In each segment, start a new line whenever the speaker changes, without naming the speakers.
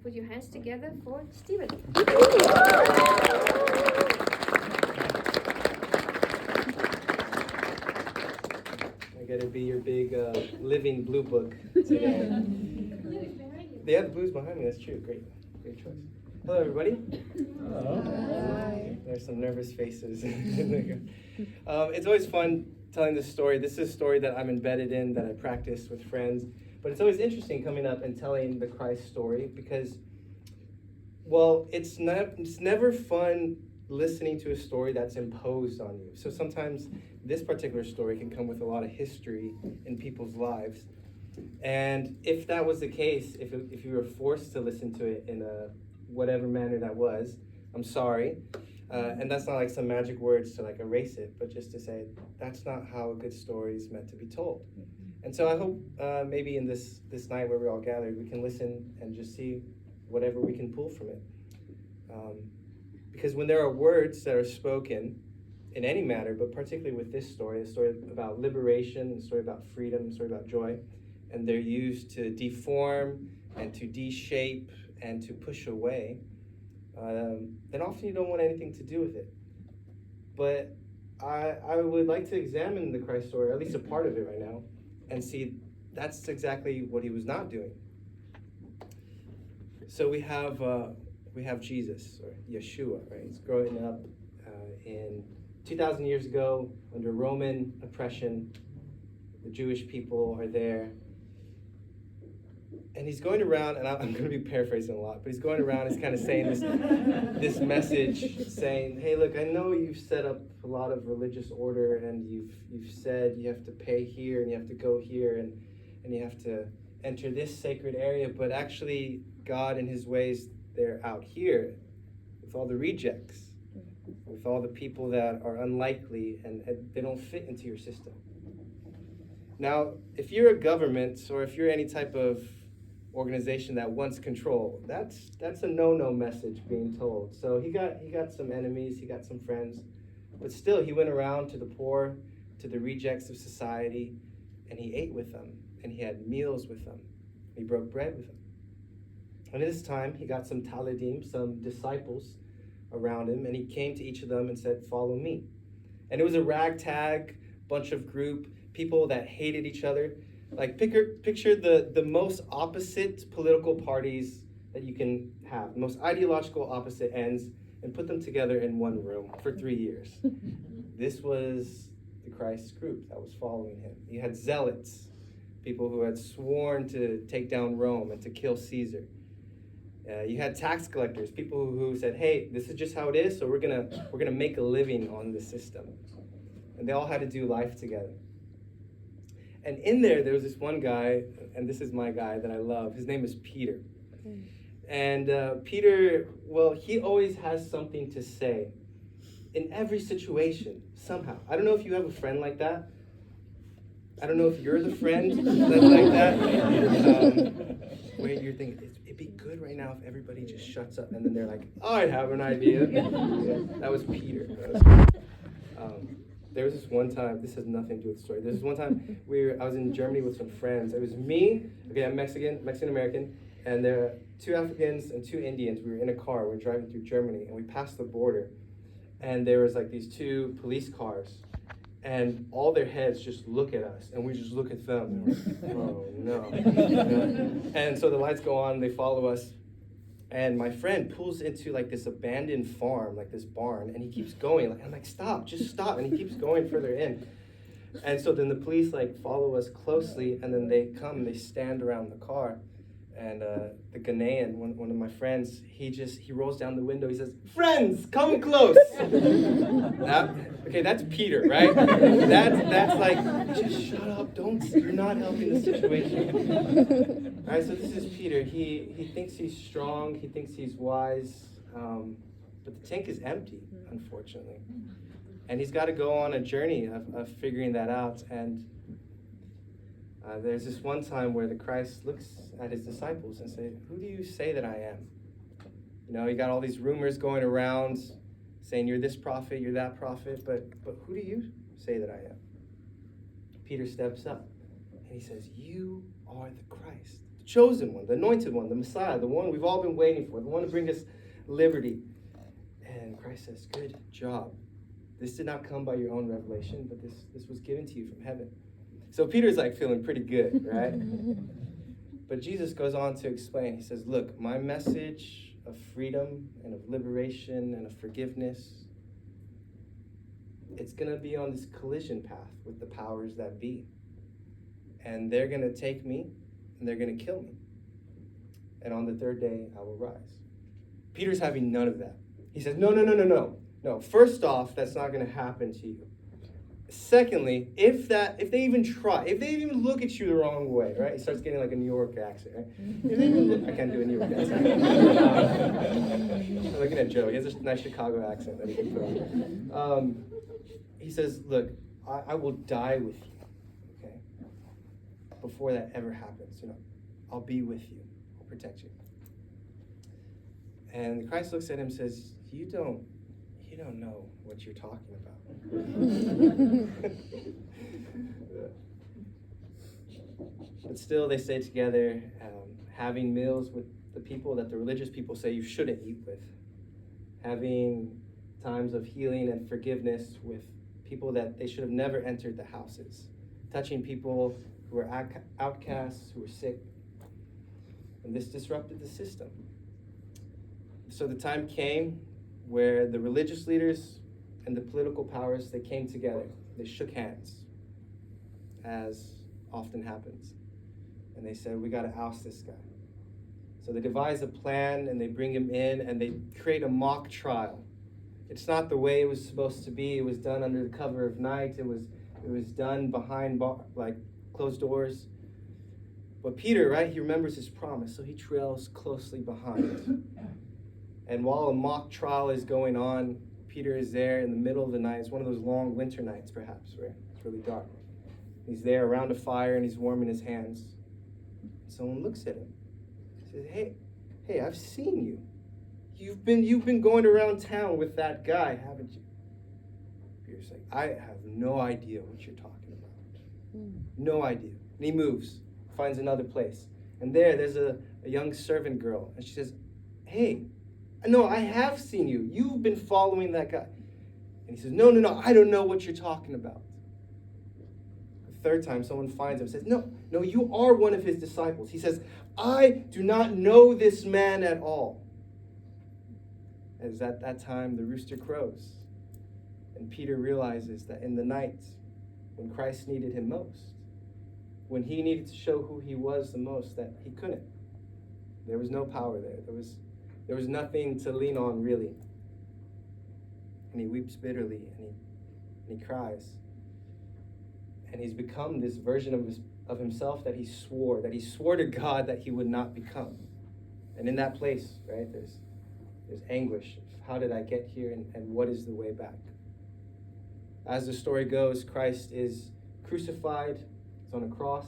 put your hands together for Stephen.
I got to be your big living blue book today. They have the blues behind me. That's true. Great choice. Hello, everybody.
Hello.
Hi.
There's some nervous faces. It's always fun telling this story. This is a story that I'm embedded in, that I practice with friends. But it's always interesting coming up and telling the Christ story because, well, it's never fun listening to a story that's imposed on you. So sometimes this particular story can come with a lot of history in people's lives. And if that was the case, if you were forced to listen to it in a whatever manner that was, I'm sorry. And that's not like some magic words to like erase it, but just to say that's not how a good story is meant to be told. And so I hope maybe in this night where we're all gathered, we can listen and just see whatever we can pull from it. Because when there are words that are spoken in any matter, but particularly with this story, a story about liberation, a story about freedom, a story about joy, and they're used to deform and to de-shape and to push away, then often you don't want anything to do with it. But I would like to examine the Christ story, or at least a part of it right now, and see that's exactly what he was not doing. So we have Jesus, or Yeshua, right? He's growing up in 2,000 years ago under Roman oppression. The Jewish people are there. And he's going around, and I'm going to be paraphrasing a lot, but he's going around, he's kind of saying this message, saying, hey, look, I know you've set up a lot of religious order, and you've said you have to pay here, and you have to go here, and you have to enter this sacred area, but actually God in his ways, they're out here with all the rejects, with all the people that are unlikely, and they don't fit into your system. Now, if you're a government, or if you're any type of organization that wants control, that's a no-no message being told. So he got some enemies, he got some friends, but still he went around to the poor, to the rejects of society, and he ate with them, and he had meals with them. He broke bread with them. And at this time, he got some Taladim, some disciples around him, and he came to each of them and said, follow me. And it was a ragtag bunch of group, people that hated each other. Like picture the most opposite political parties that you can have, the most ideological opposite ends, and put them together in one room for 3 years. This was the Christ group that was following him. You had zealots, people who had sworn to take down Rome and to kill Caesar. You had tax collectors, people who said, hey, this is just how it is, so we're gonna make a living on the system. And they all had to do life together. And in there was this one guy, and this is my guy that I love. His name is Peter. And Peter, well, he always has something to say in every situation, somehow. I don't know if you have a friend like that. I don't know if you're the friend that's like that. Where you're thinking, it'd be good right now if everybody just shuts up, and then they're like, I have an idea. Yeah, that was Peter. There was this one time, this has nothing to do with the story. There was one time I was in Germany with some friends. It was me, okay, I'm Mexican-American, and there are 2 Africans and 2 Indians. We were in a car, we were driving through Germany, and we passed the border. And there was like these 2 police cars, and all their heads just look at us, and we just look at them, and we're like, oh no. And so the lights go on, they follow us, and my friend pulls into like this abandoned farm, like this barn, and he keeps going. Like I'm like, stop, just stop, and he keeps going further in. And so then the police like follow us closely, and then they come and they stand around the car. And the Ghanaian, one of my friends, he rolls down the window. He says, "Friends, come close." Okay, that's Peter, right? That's like, just shut up. You're not helping the situation. All right, so this is Peter. He thinks he's strong. He thinks he's wise. But the tank is empty, unfortunately. And he's got to go on a journey of figuring that out. And there's this one time where the Christ looks at his disciples and says, who do you say that I am? You know, you got all these rumors going around saying you're this prophet, you're that prophet, but who do you say that I am? Peter steps up and he says, you are the Christ, the chosen one, the anointed one, the Messiah, the one we've all been waiting for, the one to bring us liberty. And Christ says, good job. This did not come by your own revelation, but this was given to you from heaven. So Peter's like feeling pretty good, right? But Jesus goes on to explain. He says, look, my message of freedom and of liberation and of forgiveness, it's going to be on this collision path with the powers that be. And they're going to take me and they're going to kill me. And on the third day, I will rise. Peter's having none of that. He says, no. No, first off, that's not going to happen to you. Secondly, if they even try, if they even look at you the wrong way, right? He starts getting like a New York accent, right? If they even look, I can't do a New York accent. I'm looking at Joe. He has a nice Chicago accent that he can put on. He says, look, I will die with you, okay? Before that ever happens, I'll be with you. I'll protect you. And Christ looks at him and says, you don't know what you're talking about. But still, they stay together, having meals with the people that the religious people say you shouldn't eat with, having times of healing and forgiveness with people that they should have never entered the houses, touching people who were outcasts, who were sick. And this disrupted the system. So the time came where the religious leaders and the political powers, they came together. They shook hands, as often happens. And they said, we got to oust this guy. So they devise a plan, and they bring him in, and they create a mock trial. It's not the way it was supposed to be. It was done under the cover of night. It was done behind closed doors. But Peter, right, he remembers his promise, so he trails closely behind. And while a mock trial is going on, Peter is there in the middle of the night. It's one of those long winter nights, perhaps, where it's really dark. He's there around a fire, and he's warming his hands. Someone looks at him. He says, hey, I've seen you. You've been going around town with that guy, haven't you? Peter's like, I have no idea what you're talking about. No idea. And he moves, finds another place. And there's a young servant girl. And she says, hey, no, I have seen you. You've been following that guy. And he says, no, I don't know what you're talking about. The third time, someone finds him and says, no, you are one of his disciples. He says, I do not know this man at all. As at that time, the rooster crows. And Peter realizes that in the night, when Christ needed him most, when he needed to show who he was the most, that he couldn't. There was no power there. There was nothing to lean on, really. And he weeps bitterly, and he cries. And he's become this version of himself that he swore to God that he would not become. And in that place, right, there's anguish. How did I get here, and what is the way back? As the story goes, Christ is crucified. He's on a cross.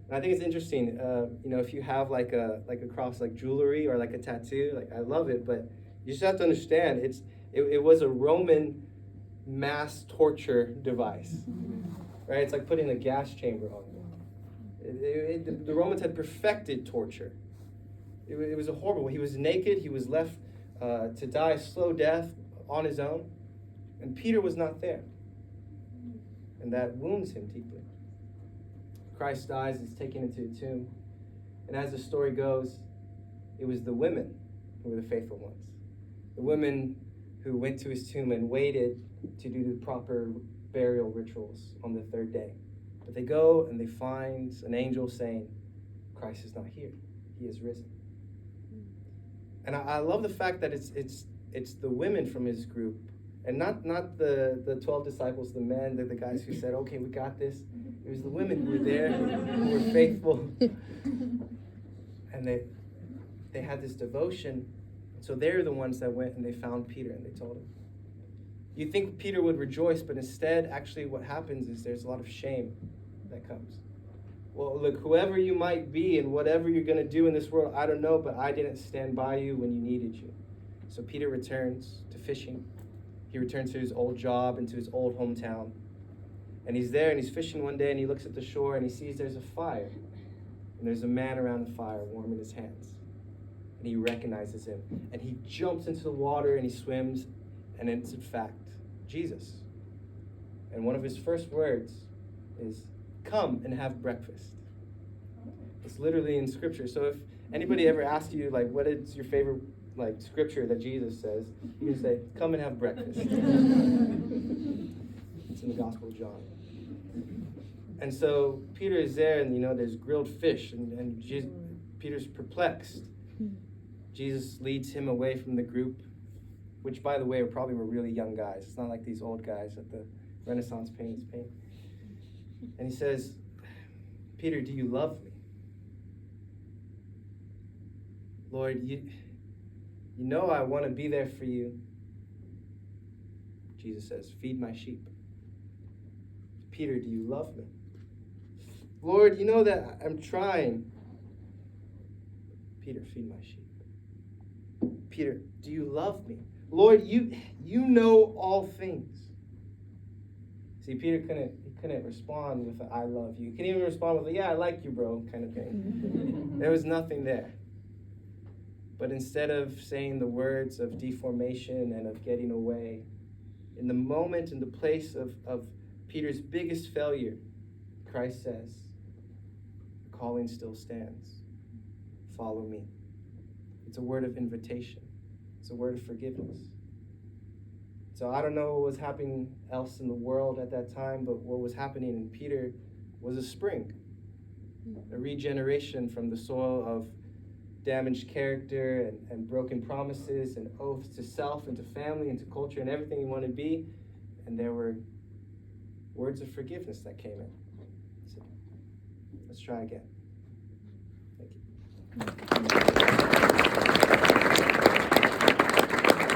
And I think it's interesting, if you have like a cross, like jewelry or like a tattoo, like I love it, but you just have to understand it was a Roman mass torture device, right? It's like putting a gas chamber on you. The Romans had perfected torture. It was a horrible. He was naked. He was left to die a slow death on his own, and Peter was not there, and that wounds him deeply. Christ dies, he's taken into a tomb. And as the story goes, it was the women who were the faithful ones. The women who went to his tomb and waited to do the proper burial rituals on the third day. But they go and they find an angel saying, Christ is not here. He is risen. And I love the fact that it's the women from his group, and not the 12 disciples, the men, the guys who said, okay, we got this. It was the women who were there, who were faithful. And they had this devotion. So they're the ones that went and they found Peter and they told him. You think Peter would rejoice, but instead, actually what happens is there's a lot of shame that comes. Well, look, whoever you might be and whatever you're going to do in this world, I don't know, but I didn't stand by you when you needed you. So Peter returns to fishing. He returns to his old job and to his old hometown. And he's there and he's fishing one day and he looks at the shore and he sees there's a fire. And And there's a man around the fire warming his hands. And he recognizes him. And he jumps into the water and he swims. And it's in fact Jesus. And one of his first words is, "Come and have breakfast." It's literally in Scripture. So if anybody ever asks you, like, what is your favorite, like, Scripture that Jesus says, you can say, "Come and have breakfast." It's in the Gospel of John. And so Peter is there, and, there's grilled fish, and Peter's perplexed. Jesus leads him away from the group, which, by the way, probably were really young guys. It's not like these old guys that the Renaissance paintings paint. And he says, "Peter, do you love me? Lord, you know I want to be there for you." Jesus says, "Feed my sheep." "Peter, do you love me?" "Lord, you know that I'm trying." "Peter, feed my sheep." "Peter, do you love me?" "Lord, you know all things." See, Peter couldn't respond with a "I love you." He couldn't even respond with a "Yeah, I like you, bro," kind of thing. There was nothing there. But instead of saying the words of deformation and of getting away, in the moment, in the place of Peter's biggest failure, Christ says, "The calling still stands. Follow me." It's a word of invitation. It's a word of forgiveness. So I don't know what was happening else in the world at that time, but what was happening in Peter was a spring, a regeneration from the soil of damaged character and broken promises and oaths to self and to family and to culture and everything he wanted to be. And there were words of forgiveness that came in. So let's try again. Thank you.